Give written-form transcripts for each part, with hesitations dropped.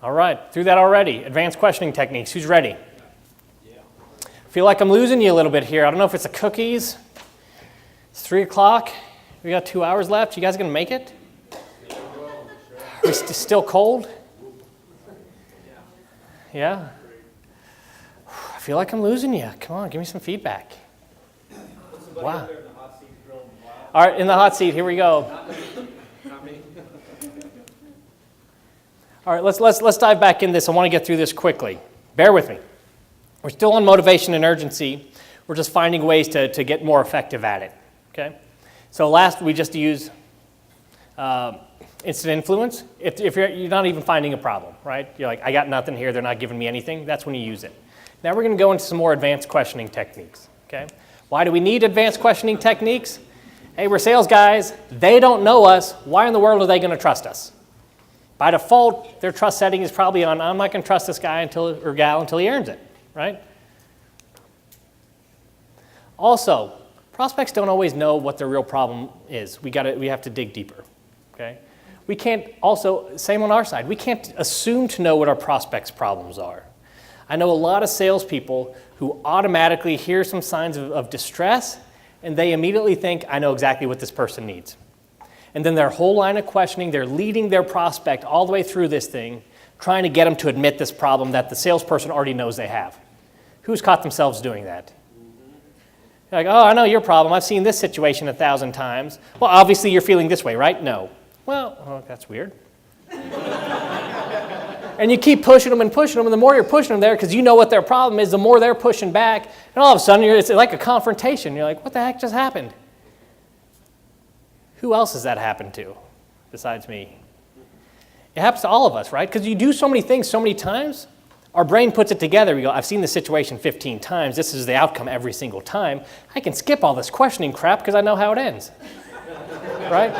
All right, through that already. Advanced questioning techniques. Who's ready? Yeah. Feel like I'm losing you a little bit here. I don't know if it's the cookies. It's 3 o'clock. We got 2 hours left. You guys going to make it? Are we still cold? Yeah? I feel like I'm losing you. Come on, give me some feedback. Wow. All right, in the hot seat, here we go. Not me. All right, let's dive back in this. I want to get through this quickly. Bear with me. We're still on motivation and urgency. We're just finding ways to get more effective at it. Okay? So last we just used instant influence. If you're not even finding a problem, right? You're like, I got nothing here. They're not giving me anything. That's when you use it. Now we're going to go into some more advanced questioning techniques. Okay? Why do we need advanced questioning techniques? Hey, we're sales guys. They don't know us. Why in the world are they going to trust us? By default, their trust setting is probably on, I'm not going to trust this guy or gal until he earns it, right? Also, prospects don't always know what their real problem is. We have to dig deeper, okay? We can't also, same on our side, we can't assume to know what our prospects' problems are. I know a lot of salespeople who automatically hear some signs of distress, and they immediately think, I know exactly what this person needs. And then their whole line of questioning, they're leading their prospect all the way through this thing, trying to get them to admit this problem that the salesperson already knows they have. Who's caught themselves doing that? You're like, oh, I know your problem. I've seen this situation 1,000 times. Well, obviously you're feeling this way, right? No. Well, that's weird. And you keep pushing them, and the more you're pushing them there, because you know what their problem is, the more they're pushing back, and all of a sudden it's like a confrontation. You're like, what the heck just happened? Who else has that happened to besides me? It happens to all of us, right? Because you do so many things so many times, our brain puts it together. We go, I've seen this situation 15 times. This is the outcome every single time. I can skip all this questioning crap because I know how it ends, right?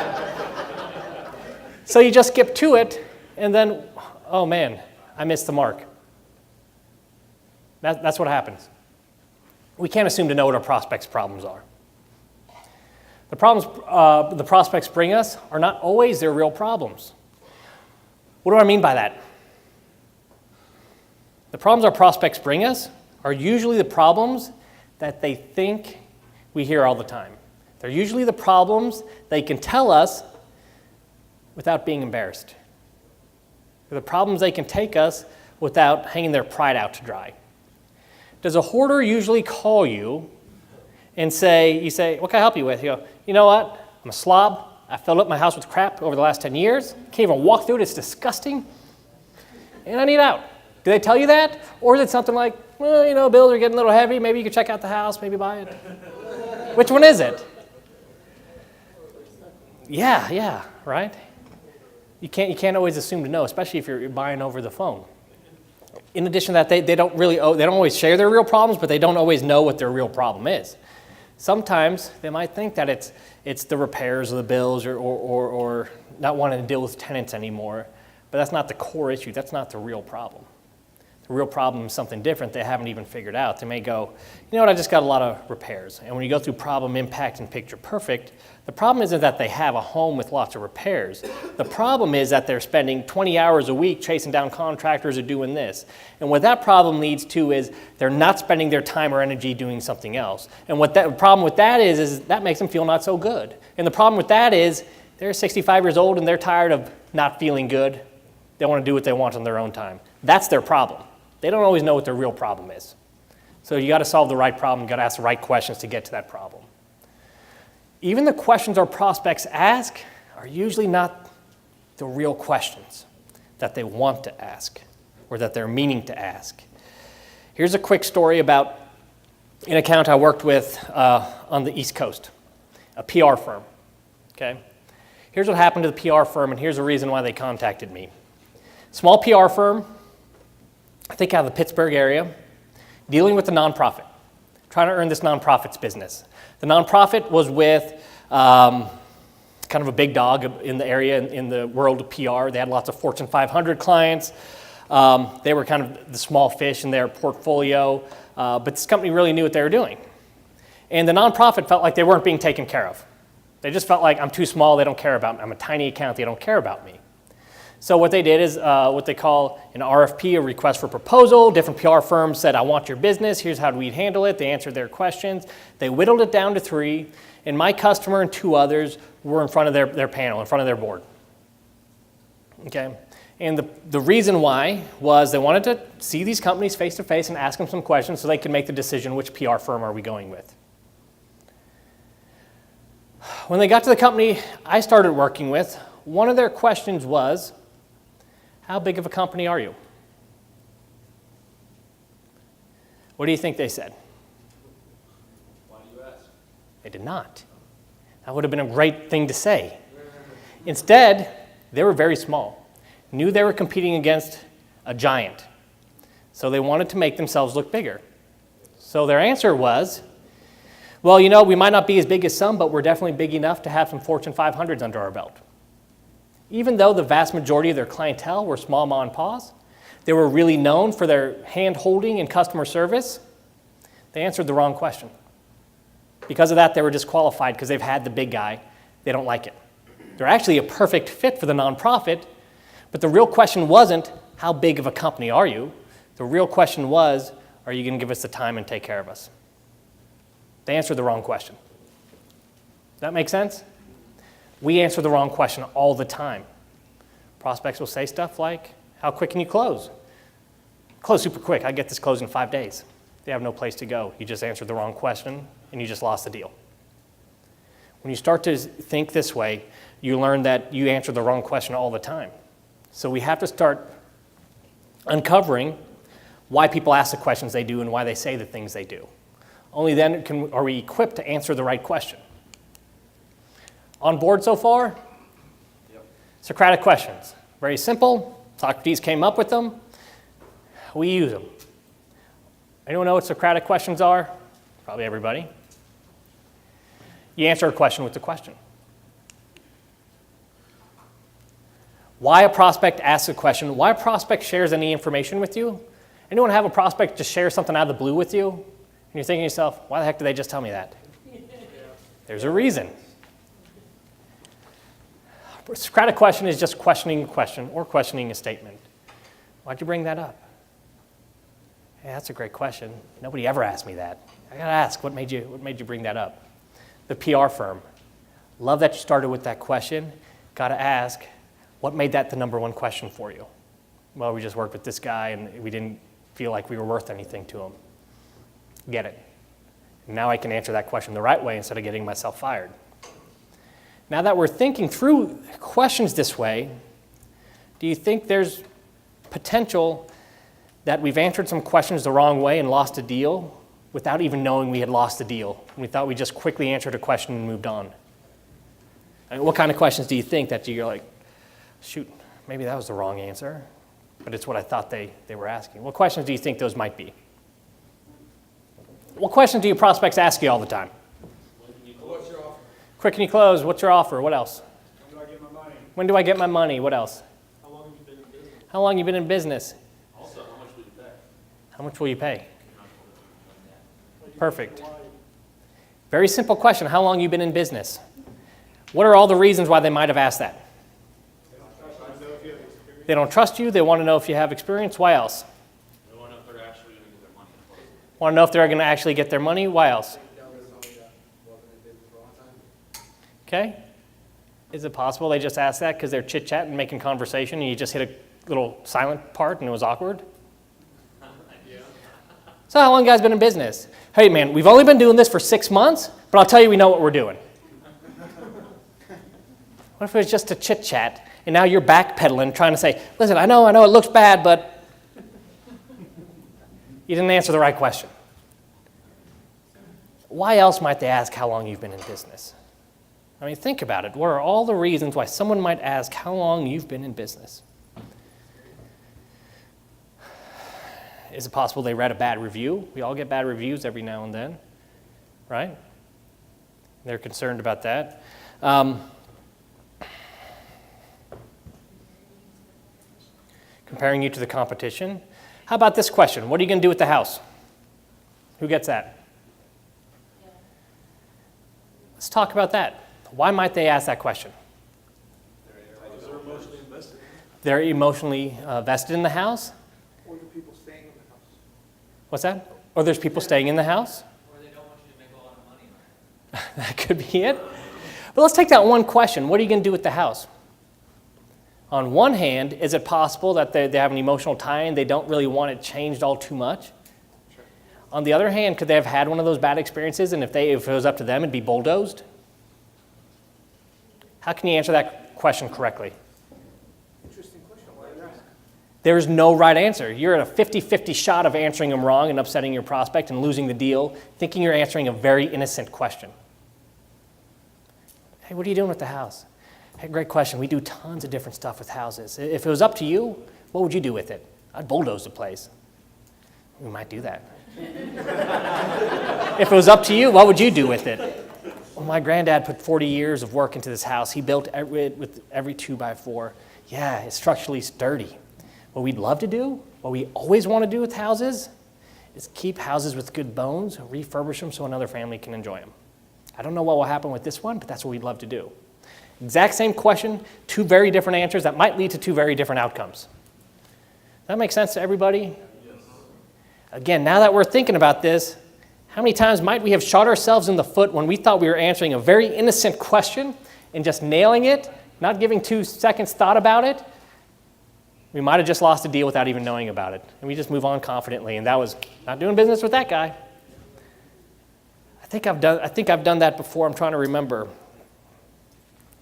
So you just skip to it, and then, oh man, I missed the mark. That's what happens. We can't assume to know what our prospects' problems are. The problems the prospects bring us are not always their real problems. What do I mean by that? The problems our prospects bring us are usually the problems that they think we hear all the time. They're usually the problems they can tell us without being embarrassed. They're the problems they can take us without hanging their pride out to dry. Does a hoarder usually call you and you say, what can I help you with? You go, you know what? I'm a slob. I filled up my house with crap over the last 10 years. Can't even walk through it. It's disgusting. And I need out. Do they tell you that? Or is it something like, well, bills are getting a little heavy. Maybe you could check out the house, maybe buy it. Which one is it? Yeah, right? You can't always assume to know, especially if you're buying over the phone. In addition to that, they don't always share their real problems, but they don't always know what their real problem is. Sometimes they might think that it's the repairs or the bills or not wanting to deal with tenants anymore, but that's not the core issue. That's not the real problem. The real problem is something different they haven't even figured out. They may go, you know what, I just got a lot of repairs. And when you go through problem, impact, and picture perfect, the problem isn't that they have a home with lots of repairs. The problem is that they're spending 20 hours a week chasing down contractors or doing this. And what that problem leads to is they're not spending their time or energy doing something else. And what that problem with that is that makes them feel not so good. And the problem with that is they're 65 years old and they're tired of not feeling good. They want to do what they want on their own time. That's their problem. They don't always know what their real problem is. So you got to solve the right problem. You got to ask the right questions to get to that problem. Even the questions our prospects ask are usually not the real questions that they want to ask or that they're meaning to ask. Here's a quick story about an account I worked with on the East Coast, a PR firm. Okay? Here's what happened to the PR firm, and here's the reason why they contacted me. Small PR firm, I think out of the Pittsburgh area, dealing with a nonprofit, trying to earn this nonprofit's business. The nonprofit was with kind of a big dog in the area, in the world of PR. They had lots of Fortune 500 clients. They were kind of the small fish in their portfolio, but this company really knew what they were doing. And the nonprofit felt like they weren't being taken care of. They just felt like, I'm too small, they don't care about me. I'm a tiny account, they don't care about me. So what they did is what they call an RFP, a request for proposal. Different PR firms said, I want your business. Here's how we'd handle it. They answered their questions. They whittled it down to 3. And my customer and 2 others were in front of their panel, in front of their board. Okay? And the reason why was they wanted to see these companies face to face and ask them some questions so they could make the decision which PR firm are we going with. When they got to the company I started working with, one of their questions was, how big of a company are you? What do you think they said? Why do you ask? They did not. That would have been a great thing to say. Instead, they were very small, knew they were competing against a giant. So they wanted to make themselves look bigger. So their answer was, well, you know, we might not be as big as some, but we're definitely big enough to have some Fortune 500s under our belt. Even though the vast majority of their clientele were small mom and pops, they were really known for their hand-holding and customer service, they answered the wrong question. Because of that, they were disqualified because they've had the big guy. They don't like it. They're actually a perfect fit for the nonprofit, but the real question wasn't, how big of a company are you? The real question was, are you going to give us the time and take care of us? They answered the wrong question. Does that make sense? We answer the wrong question all the time. Prospects will say stuff like, how quick can you close? Close super quick. I get this closed in 5 days. They have no place to go. You just answered the wrong question, and you just lost the deal. When you start to think this way, you learn that you answer the wrong question all the time. So we have to start uncovering why people ask the questions they do and why they say the things they do. Only then are we equipped to answer the right question. On board so far? Yep. Socratic questions. Very simple. Socrates came up with them. We use them. Anyone know what Socratic questions are? Probably everybody. You answer a question with the question. Why a prospect asks a question, why a prospect shares any information with you. Anyone have a prospect just share something out of the blue with you? And you're thinking to yourself, why the heck did they just tell me that? There's a reason. A Socratic question is just questioning a question or questioning a statement. Why'd you bring that up? Hey, that's a great question. Nobody ever asked me that. I gotta ask, what made you bring that up? The PR firm. Love that you started with that question. Gotta ask, what made that the number 1 question for you? Well, we just worked with this guy and we didn't feel like we were worth anything to him. Get it. Now I can answer that question the right way instead of getting myself fired. Now that we're thinking through questions this way, do you think there's potential that we've answered some questions the wrong way and lost a deal without even knowing we had lost the deal? We thought we just quickly answered a question and moved on. I mean, what kind of questions do you think that you're like, shoot, maybe that was the wrong answer, but it's what I thought they were asking? What questions do you think those might be? What questions do your prospects ask you all the time? What's your offer? Quick, can you close? What's your offer? What else? When do I get my money? When do I get my money? What else? How long have you been in business? How long you been in business? Also, how much will you pay? How much will you pay? Perfect. Very simple question. How long you been in business? What are all the reasons why they might have asked that? They don't trust you. They want to know if you have experience. Why else? They want to know if they're actually going to get their money. Want to know if they're going to actually get their money. Why else? Okay. Is it possible they just asked that because they're chit-chatting, making conversation, and you just hit a little silent part and it was awkward? Yeah. So how long you guys been in business? Hey, man, we've only been doing this for 6 months, but I'll tell you we know what we're doing. What if it was just a chit-chat, and now you're backpedaling, trying to say, listen, I know it looks bad, but you didn't answer the right question. Why else might they ask how long you've been in business? I mean, think about it. What are all the reasons why someone might ask how long you've been in business? Is it possible they read a bad review? We all get bad reviews every now and then, right? They're concerned about that. Comparing you to the competition. How about this question? What are you going to do with the house? Who gets that? Let's talk about that. Why might they ask that question? They're emotionally invested. They're emotionally vested in the house. Or the people staying in the house. What's that? Or there's people staying in the house. Or they don't want you to make a lot of money on it. That could be it. But let's take that one question. What are you going to do with the house? On one hand, is it possible that they have an emotional tie-in, they don't really want it changed all too much? Sure. On the other hand, could they have had one of those bad experiences, and if it was up to them, it'd be bulldozed? How can you answer that question correctly? Interesting question. Why do you ask? There's no right answer. You're at a 50-50 shot of answering them wrong and upsetting your prospect and losing the deal, thinking you're answering a very innocent question. Hey, what are you doing with the house? Hey, great question. We do tons of different stuff with houses. If it was up to you, what would you do with it? I'd bulldoze the place. We might do that. If it was up to you, what would you do with it? Well, my granddad put 40 years of work into this house. He built it with every 2x4. Yeah, it's structurally sturdy. What we'd love to do, what we always want to do with houses, is keep houses with good bones, refurbish them so another family can enjoy them. I don't know what will happen with this one, but that's what we'd love to do. Exact same question, two very different answers that might lead to two very different outcomes. Does that make sense to everybody? Yes. Again, now that we're thinking about this, how many times might we have shot ourselves in the foot when we thought we were answering a very innocent question and just nailing it, not giving 2 seconds thought about it? We might have just lost a deal without even knowing about it. And we just move on confidently, and that was not doing business with that guy. I think I've done that before. I'm trying to remember.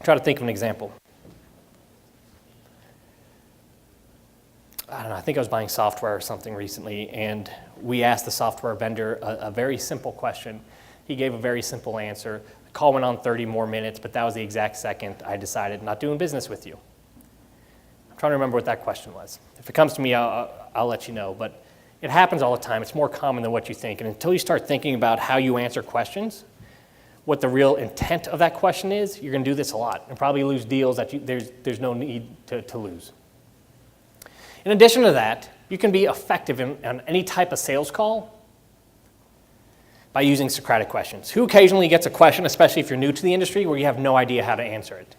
Try to think of an example. I don't know, I think I was buying software or something recently, and we asked the software vendor a very simple question. He gave a very simple answer. The call went on 30 more minutes, but that was the exact second I decided not doing business with you. I'm trying to remember what that question was. If it comes to me, I'll let you know, but it happens all the time. It's more common than what you think, and until you start thinking about how you answer questions, what the real intent of that question is, you're going to do this a lot and probably lose deals that there's no need to lose. In addition to that, you can be effective on any type of sales call by using Socratic questions. Who occasionally gets a question, especially if you're new to the industry, where you have no idea how to answer it?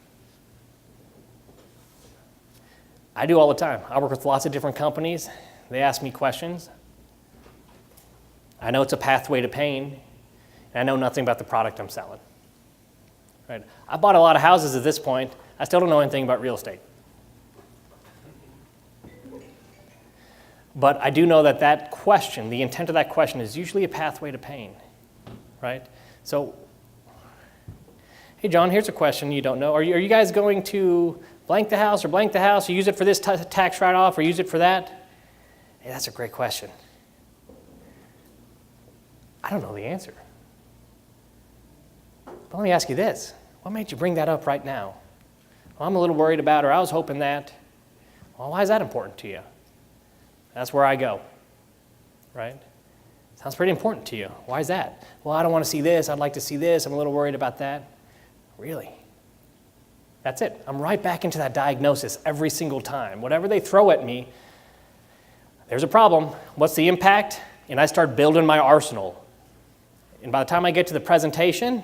I do all the time. I work with lots of different companies. They ask me questions. I know it's a pathway to pain, and I know nothing about the product I'm selling. Right? I bought a lot of houses at this point. I still don't know anything about real estate. But I do know that question, the intent of that question, is usually a pathway to pain, right? So, hey, John, here's a question you don't know. Are you guys going to blank the house or use it for this tax write-off or use it for that? Hey, that's a great question. I don't know the answer. But let me ask you this. What made you bring that up right now? Well, I'm a little worried about, or I was hoping that. Well, why is that important to you? That's where I go, right? Sounds pretty important to you. Why is that? Well, I don't want to see this. I'd like to see this. I'm a little worried about that. Really? That's it. I'm right back into that diagnosis every single time. Whatever they throw at me, there's a problem. What's the impact? And I start building my arsenal. And by the time I get to the presentation,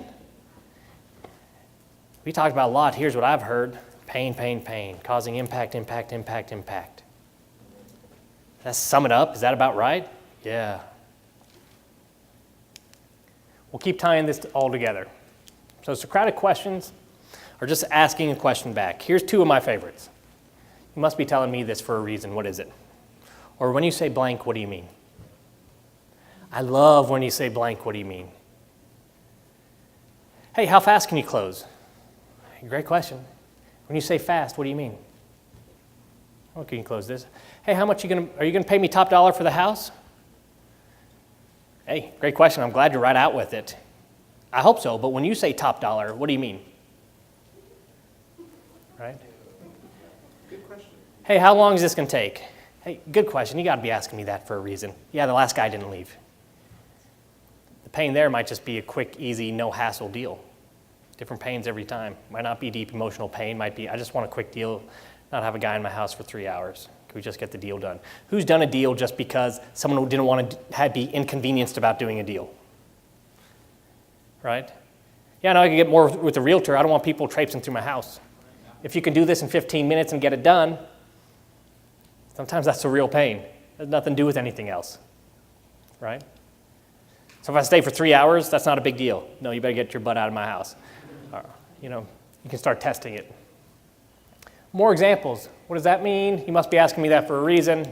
we talked about a lot. Here's what I've heard. Pain, pain, pain, causing impact, impact, impact, impact. Let's sum it up. Is that about right? Yeah. We'll keep tying this all together. So Socratic questions are just asking a question back. Here's two of my favorites. You must be telling me this for a reason. What is it? Or when you say blank, what do you mean? I love when you say blank, what do you mean? Hey, how fast can you close? Great question. When you say fast, what do you mean? Oh, can you close this? Hey, how much are you gonna pay me top dollar for the house? Hey, great question. I'm glad you're right out with it. I hope so, but when you say top dollar, what do you mean? Right? Good question. Hey, how long is this gonna take? Hey, good question. You gotta be asking me that for a reason. Yeah, the last guy didn't leave. The pain there might just be a quick, easy, no hassle deal. Different pains every time. Might not be deep emotional pain, might be, I just want a quick deal, not have a guy in my house for 3 hours. Can we just get the deal done? Who's done a deal just because someone didn't want to be inconvenienced about doing a deal? Right? Yeah, I know I can get more with a realtor. I don't want people traipsing through my house. If you can do this in 15 minutes and get it done, Sometimes that's a real pain. It has nothing to do with anything else, right? So if I stay for 3 hours, that's not a big deal. No, you better get your butt out of my house. You know, you can start testing it. More examples. What does that mean? You must be asking me that for a reason.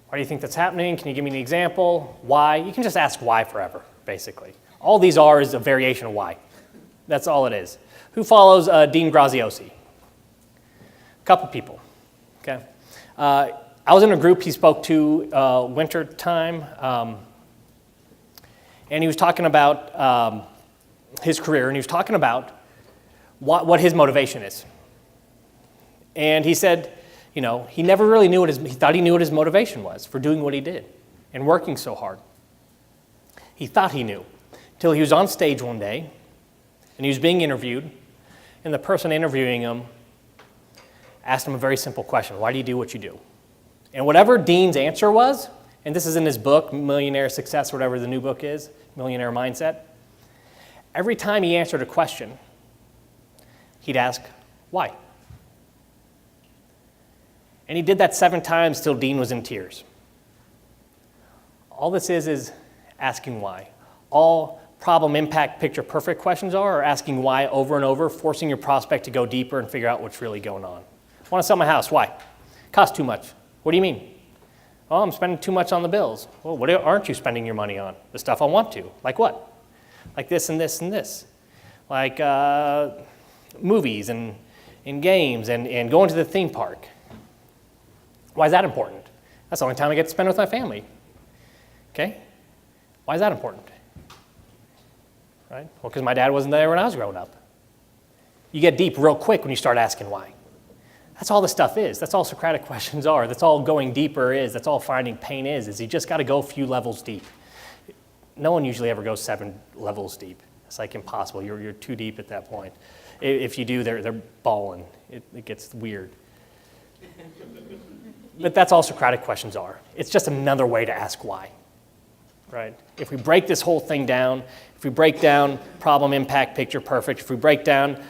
Why do you think that's happening? Can you give me an example? Why? You can just ask why forever, basically. All these are is a variation of why. That's all it is. Who follows Dean Graziosi? A couple people, okay? I was in a group he spoke to winter time, and he was talking about his career, and he was talking about what his motivation is. And he said, you know, he never really knew he thought he knew what his motivation was for doing what he did and working so hard. He thought he knew, till he was on stage one day, and he was being interviewed, and the person interviewing him asked him a very simple question: why do you do what you do? And whatever Dean's answer was, and this is in his book, Millionaire Success, whatever the new book is, Millionaire Mindset, every time he answered a question, he'd ask, why? And he did that 7 times till Dean was in tears. All this is asking why. All problem, impact, picture, perfect questions are asking why over and over, forcing your prospect to go deeper and figure out what's really going on. I want to sell my house. Why? Costs too much. What do you mean? Oh, I'm spending too much on the bills. Well, what aren't you spending your money on? The stuff I want to. Like what? Like this and this and this. Like movies and games and going to the theme park. Why is that important? That's the only time I get to spend with my family. Okay? Why is that important? Right? Well, because my dad wasn't there when I was growing up. You get deep real quick when you start asking why. That's all this stuff is. That's all Socratic questions are. That's all going deeper is. That's all finding pain is you just got to go a few levels deep. No one usually ever goes 7 levels deep. It's like impossible. You're too deep at that point. If you do, they're balling. It gets weird. But that's all Socratic questions are. It's just another way to ask why. Right? If we break this whole thing down, if we break down problem, impact, picture, perfect, if we break down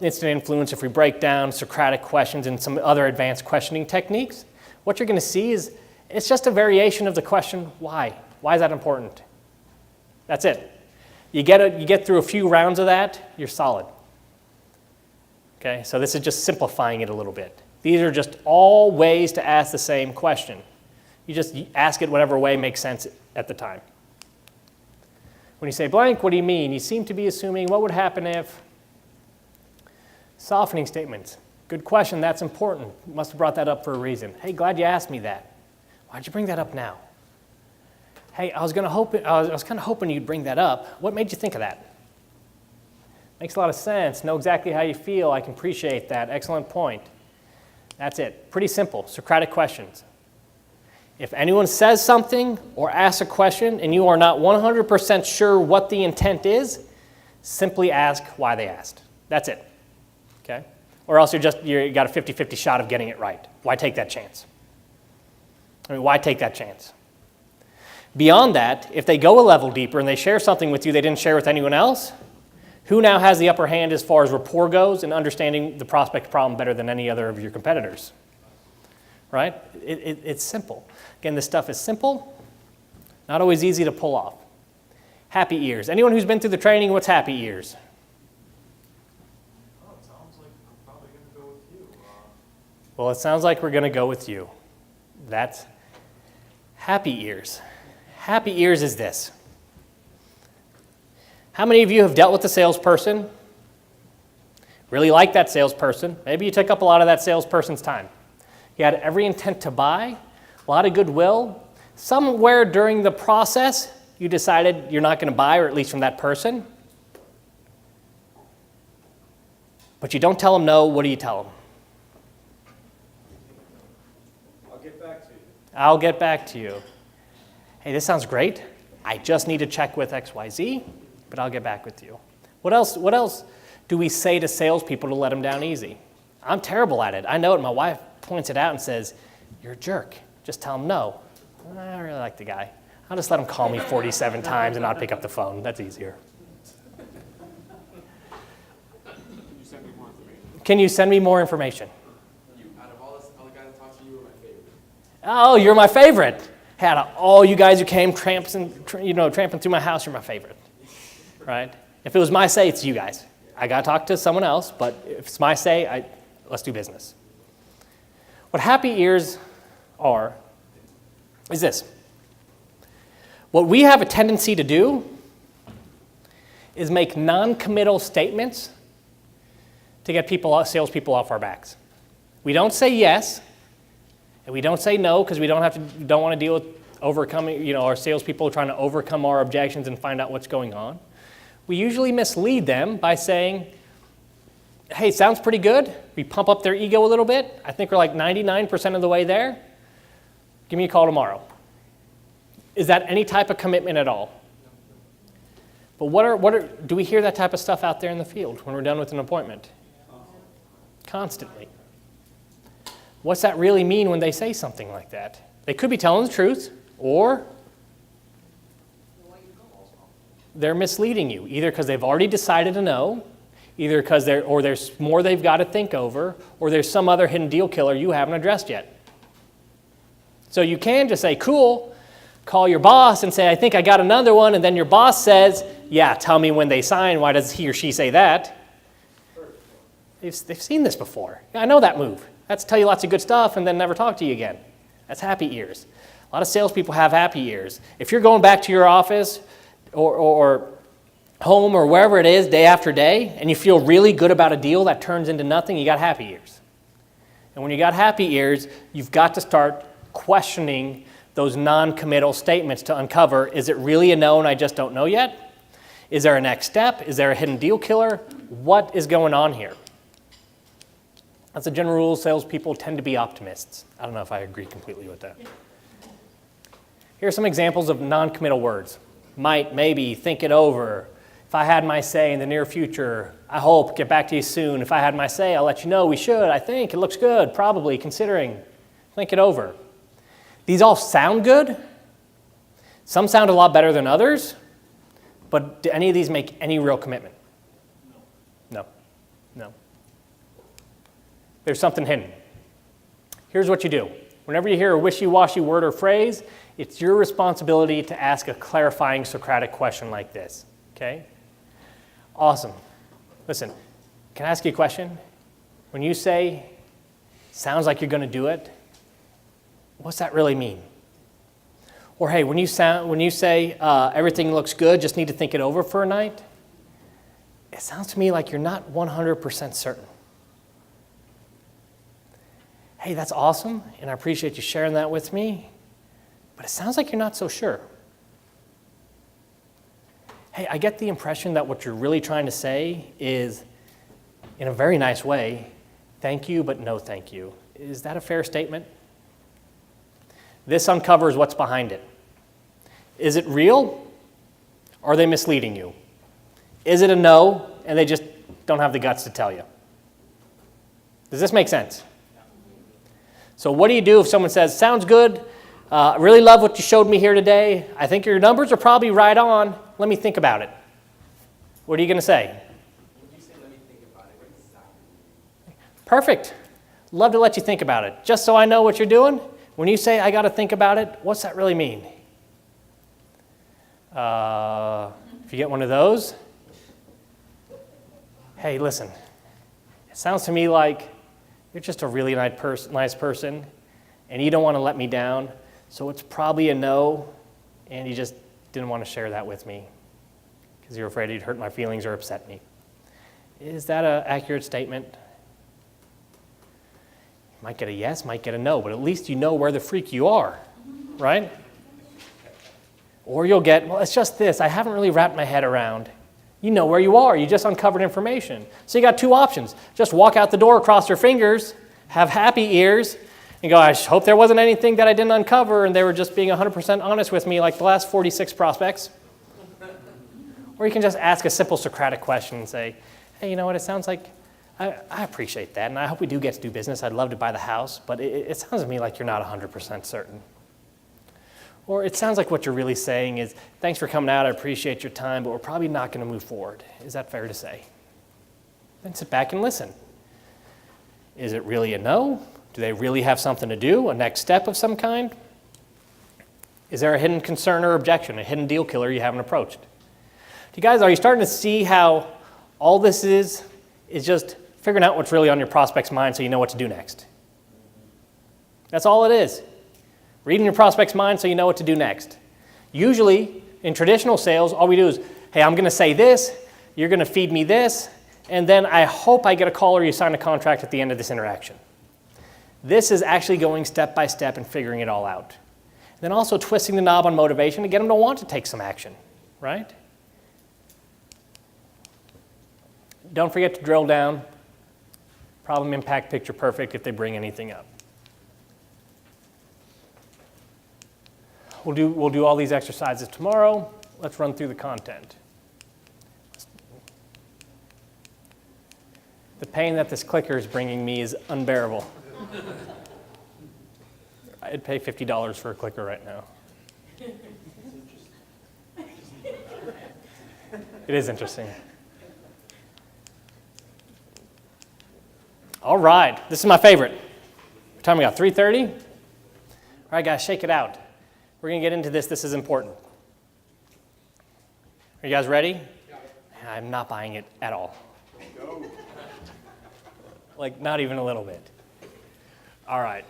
instant influence, if we break down Socratic questions and some other advanced questioning techniques, what you're going to see is it's just a variation of the question, why? Why is that important? That's it. You get through a few rounds of that, you're solid. Okay, so this is just simplifying it a little bit. These are just all ways to ask the same question. You just ask it whatever way makes sense at the time. When you say blank, what do you mean? You seem to be assuming what would happen if... Softening statements. Good question, that's important. Must have brought that up for a reason. Hey, glad you asked me that. Why'd you bring that up now? Hey, I was kind of hoping you'd bring that up. What made you think of that? Makes a lot of sense. Know exactly how you feel. I can appreciate that. Excellent point. That's it. Pretty simple. Socratic questions. If anyone says something or asks a question and you are not 100% sure what the intent is, simply ask why they asked. That's it. Okay? Or else you got a 50-50 shot of getting it right. Why take that chance? I mean, why take that chance? Beyond that, if they go a level deeper and they share something with you they didn't share with anyone else, who now has the upper hand as far as rapport goes and understanding the prospect problem better than any other of your competitors? Right? It's simple. Again, this stuff is simple, not always easy to pull off. Happy ears. Anyone who's been through the training, what's happy ears? Oh, it sounds like I'm probably going to go with you. Well, it sounds like we're going to go with you. That's happy ears. Happy ears is this. How many of you have dealt with a salesperson? Really like that salesperson. Maybe you took up a lot of that salesperson's time. You had every intent to buy, a lot of goodwill. Somewhere during the process, you decided you're not going to buy, or at least from that person. But you don't tell them no. What do you tell them? I'll get back to you. I'll get back to you. Hey, this sounds great. I just need to check with XYZ, but I'll get back with you. What else do we say to salespeople to let them down easy? I'm terrible at it. I know it. My wife points it out and says, you're a jerk. Just tell him no. I really like the guy. I'll just let him call me 47 times and not pick up the phone. That's easier. Can you send me more information? Can you send me more information? Out of all the guys that talk Oh, you're my favorite. Hey, out of all you guys who came tramping through my house, you're my favorite, right? If it was my say, it's you guys. I got to talk to someone else, but if it's my say, let's do business. What happy ears are is this. What we have a tendency to do is make non-committal statements to get salespeople off our backs. We don't say yes, and we don't say no because we don't want to deal with overcoming, our salespeople trying to overcome our objections and find out what's going on. We usually mislead them by saying, hey, sounds pretty good. We pump up their ego a little bit. I think we're like 99% of the way there. Give me a call tomorrow. Is that any type of commitment at all? But do we hear that type of stuff out there in the field when we're done with an appointment? Constantly. What's that really mean when they say something like that? They could be telling the truth, or they're misleading you, either because they've already decided to know, either because there's more they've got to think over, or there's some other hidden deal killer you haven't addressed yet. So you can just say, cool, call your boss and say, I think I got another one, and then your boss says, yeah, tell me when they sign. Why does he or she say that? They've seen this before. Yeah, I know that move. That's tell you lots of good stuff and then never talk to you again. That's happy ears. A lot of salespeople have happy ears. If you're going back to your office or home or wherever it is day after day and you feel really good about a deal that turns into nothing, you got happy ears. And when you got happy ears, you've got to start questioning those non-committal statements to uncover, is it really a no and I just don't know yet? Is there a next step? Is there a hidden deal killer? What is going on here? As a general rule, salespeople tend to be optimists. I don't know if I agree completely with that. Here are some examples of non-committal words. Might, maybe, think it over. If I had my say in the near future, I hope, get back to you soon. If I had my say, I'll let you know. We should, I think, it looks good, probably, considering. Think it over. These all sound good. Some sound a lot better than others. But do any of these make any real commitment? No. There's something hidden. Here's what you do. Whenever you hear a wishy-washy word or phrase, it's your responsibility to ask a clarifying Socratic question like this. Okay? Awesome. Listen, can I ask you a question? When you say, sounds like you're going to do it, what's that really mean? Or hey, when you say everything looks good, just need to think it over for a night, it sounds to me like you're not 100% certain. Hey, that's awesome, and I appreciate you sharing that with me, but it sounds like you're not so sure. Hey, I get the impression that what you're really trying to say is, in a very nice way, thank you, but no thank you. Is that a fair statement? This uncovers what's behind it. Is it real? Or are they misleading you? Is it a no, and they just don't have the guts to tell you? Does this make sense? So what do you do if someone says, sounds good, really love what you showed me here today, I think your numbers are probably right on, let me think about it. What are you going to say? When you say let me think about it, what does that mean? Perfect. Love to let you think about it. Just so I know what you're doing, when you say I got to think about it, what's that really mean? If you get one of those, hey, listen, it sounds to me like you're just a really nice person, and you don't want to let me down, so it's probably a no, and you just didn't want to share that with me because you're afraid you'd hurt my feelings or upset me. Is that an accurate statement? You might get a yes, might get a no, but at least you know where the freak you are, right? Or you'll get, well, it's just this. I haven't really wrapped my head around. You know where you are. You just uncovered information. So you got two options. Just walk out the door, cross your fingers, have happy ears, and go, I hope there wasn't anything that I didn't uncover and they were just being 100% honest with me like the last 46 prospects. Or you can just ask a simple Socratic question and say, hey, you know what, it sounds like I appreciate that, and I hope we do get to do business. I'd love to buy the house, but it sounds to me like you're not 100% certain. Or it sounds like what you're really saying is, thanks for coming out, I appreciate your time, but we're probably not going to move forward. Is that fair to say? Then sit back and listen. Is it really a no? Do they really have something to do, a next step of some kind? Is there a hidden concern or objection, a hidden deal killer you haven't approached? You guys, are you starting to see how all this is just figuring out what's really on your prospect's mind so you know what to do next? That's all it is. Reading your prospect's mind so you know what to do next. Usually, in traditional sales, all we do is, hey, I'm going to say this, you're going to feed me this, and then I hope I get a call or you sign a contract at the end of this interaction. This is actually going step by step and figuring it all out. Then also twisting the knob on motivation to get them to want to take some action, right? Don't forget to drill down. Problem, impact, picture perfect if they bring anything up. We'll do all these exercises tomorrow. Let's run through the content. The pain that this clicker is bringing me is unbearable. I'd pay $50 for a clicker right now. It is interesting. All right, this is my favorite. What time we got, 3:30? All right, guys, shake it out. We're going to get into this. This is important. Are you guys ready? I'm not buying it at all. Like, not even a little bit. All right.